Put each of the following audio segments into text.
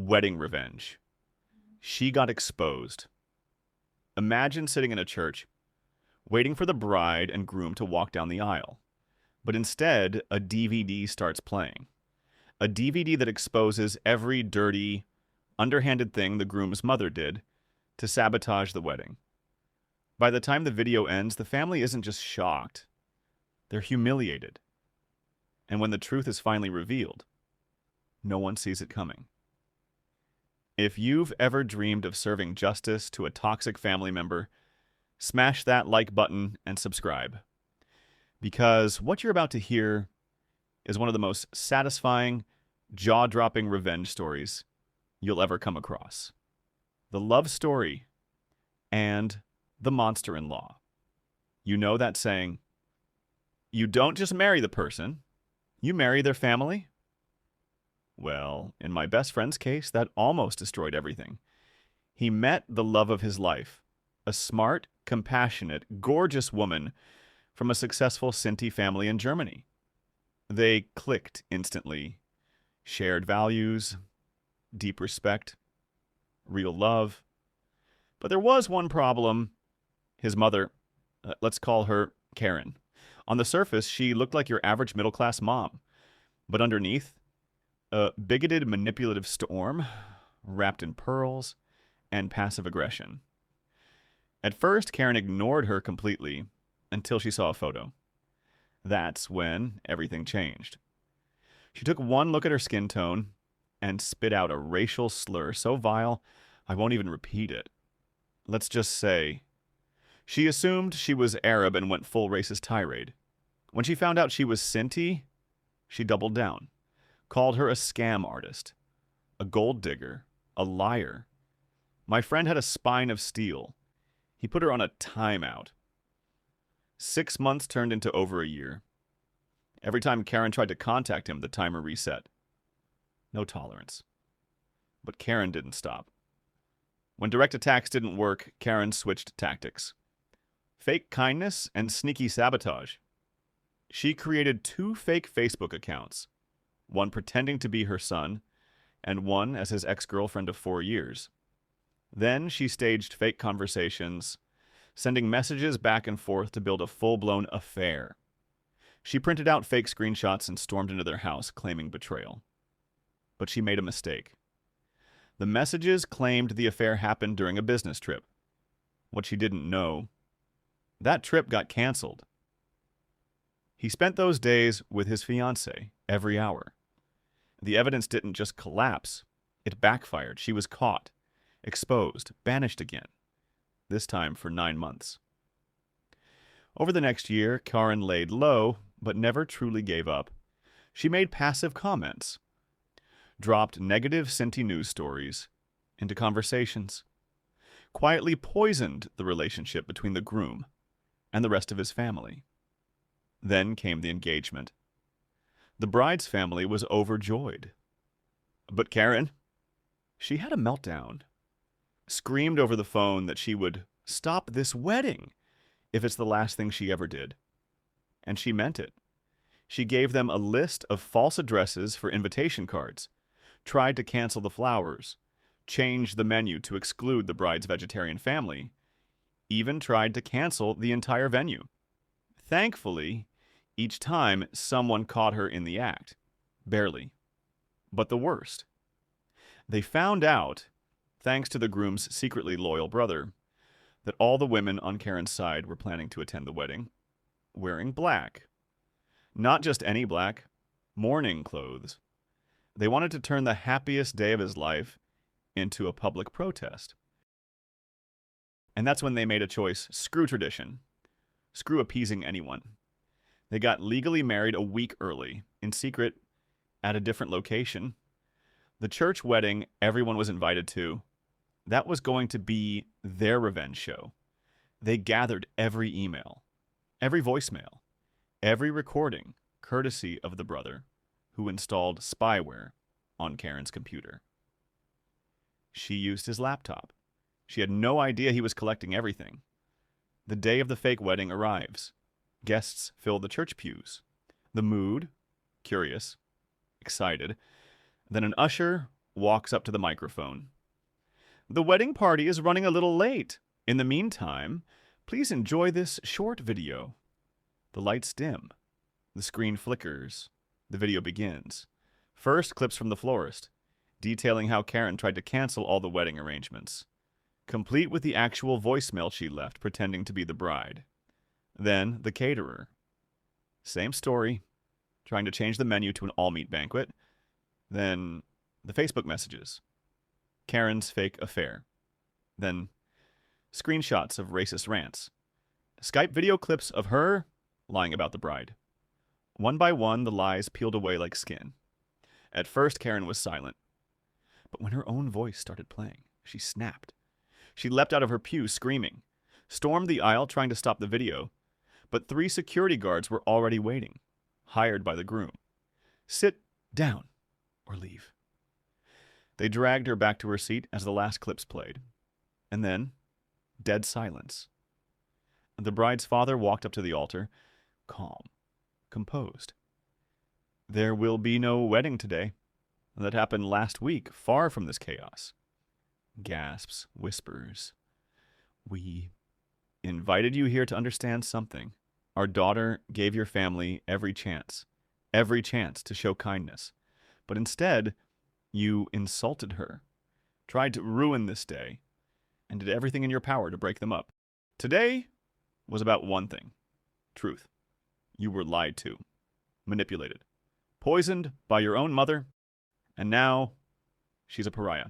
wedding revenge. She got exposed. Imagine sitting in a church, waiting for the bride and groom to walk down the aisle. But instead, a DVD starts playing. A DVD that exposes every dirty, underhanded thing the groom's mother did to sabotage the wedding. By the time the video ends, the family isn't just shocked. They're humiliated. And when the truth is finally revealed, no one sees it coming. If you've ever dreamed of serving justice to a toxic family member, smash that like button and subscribe. Because what you're about to hear is one of the most satisfying, jaw-dropping revenge stories you'll ever come across. The love story and the monster-in-law. You know that saying, you don't just marry the person, you marry their family? Well, in my best friend's case, that almost destroyed everything. He met the love of his life, a smart, compassionate, gorgeous woman from a successful Sinti family in Germany. They clicked instantly. Shared values, deep respect, real love. But there was one problem. His mother, let's call her Karen. On the surface, she looked like your average middle-class mom. But underneath, a bigoted, manipulative storm wrapped in pearls and passive aggression. At first, Karen ignored her completely until she saw a photo. That's when everything changed. She took one look at her skin tone and spit out a racial slur so vile, I won't even repeat it. Let's just say, she assumed she was Arab and went full racist tirade. When she found out she was Sinti, she doubled down. Called her a scam artist, a gold digger, a liar. My friend had a spine of steel. He put her on a timeout. 6 months turned into over a year. Every time Karen tried to contact him, the timer reset. No tolerance. But Karen didn't stop. When direct attacks didn't work, Karen switched tactics. Fake kindness and sneaky sabotage. She created 2 fake Facebook accounts. One pretending to be her son, and one as his ex-girlfriend of 4 years. Then she staged fake conversations, sending messages back and forth to build a full-blown affair. She printed out fake screenshots and stormed into their house, claiming betrayal. But she made a mistake. The messages claimed the affair happened during a business trip. What she didn't know, that trip got canceled. He spent those days with his fiancée every hour. The evidence didn't just collapse. It backfired. She was caught, exposed, banished again, this time for 9 months. Over the next year, Karen laid low, but never truly gave up. She made passive comments, dropped negative Sinti news stories into conversations, quietly poisoned the relationship between the groom and the rest of his family. Then came the engagement. The bride's family was overjoyed. But Karen, she had a meltdown. Screamed over the phone that she would stop this wedding if it's the last thing she ever did. And she meant it. She gave them a list of false addresses for invitation cards, tried to cancel the flowers, changed the menu to exclude the bride's vegetarian family, even tried to cancel the entire venue. Thankfully, each time, someone caught her in the act. Barely. But the worst. They found out, thanks to the groom's secretly loyal brother, that all the women on Karen's side were planning to attend the wedding, wearing black. Not just any black, mourning clothes. They wanted to turn the happiest day of his life into a public protest. And that's when they made a choice. Screw tradition. Screw appeasing anyone. They got legally married a week early, in secret, at a different location. The church wedding everyone was invited to, that was going to be their revenge show. They gathered every email, every voicemail, every recording, courtesy of the brother who installed spyware on Karen's computer. She used his laptop. She had no idea he was collecting everything. The day of the fake wedding arrives. Guests fill the church pews. The mood, curious, excited. Then an usher walks up to the microphone. The wedding party is running a little late. In the meantime, please enjoy this short video. The lights dim. The screen flickers. The video begins. First, clips from the florist, detailing how Karen tried to cancel all the wedding arrangements, complete with the actual voicemail she left pretending to be the bride. Then, the caterer. Same story, trying to change the menu to an all-meat banquet. Then, the Facebook messages. Karen's fake affair. Then, screenshots of racist rants. Skype video clips of her lying about the bride. One by one, the lies peeled away like skin. At first, Karen was silent. But when her own voice started playing, she snapped. She leapt out of her pew, screaming, stormed the aisle trying to stop the video, but 3 security guards were already waiting, hired by the groom. Sit down or leave. They dragged her back to her seat as the last clips played. And then, dead silence. The bride's father walked up to the altar, calm, composed. There will be no wedding today. That happened last week, far from this chaos. Gasps, whispers. We invited you here to understand something. Our daughter gave your family every chance to show kindness. But instead, you insulted her, tried to ruin this day, and did everything in your power to break them up. Today was about one thing. Truth. You were lied to, manipulated, poisoned by your own mother, and now she's a pariah.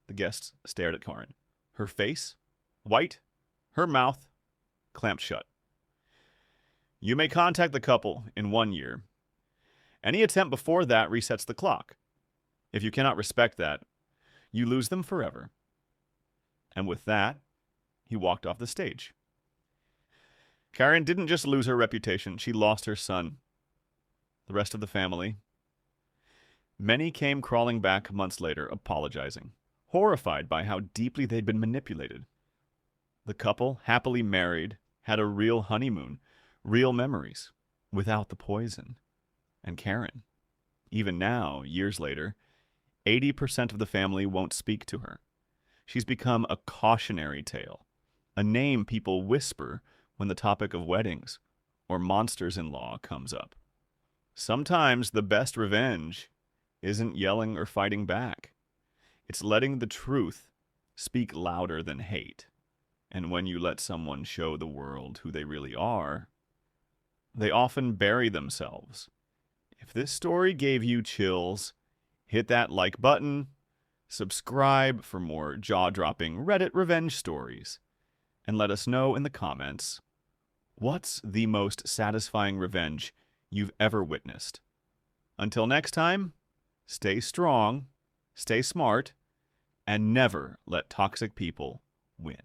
The guests stared at Karen. Her face, white, her mouth clamped shut. You may contact the couple in 1 year. Any attempt before that resets the clock. If you cannot respect that, you lose them forever. And with that, he walked off the stage. Karen didn't just lose her reputation, she lost her son. The rest of the family. Many came crawling back months later, apologizing, horrified by how deeply they'd been manipulated. The couple, happily married, had a real honeymoon, real memories, without the poison. And Karen, even now, years later, 80% of the family won't speak to her. She's become a cautionary tale, a name people whisper when the topic of weddings or monsters-in-law comes up. Sometimes the best revenge isn't yelling or fighting back. It's letting the truth speak louder than hate. And when you let someone show the world who they really are, they often bury themselves. If this story gave you chills, hit that like button, subscribe for more jaw-dropping Reddit revenge stories, and let us know in the comments, what's the most satisfying revenge you've ever witnessed? Until next time, stay strong, stay smart, and never let toxic people win.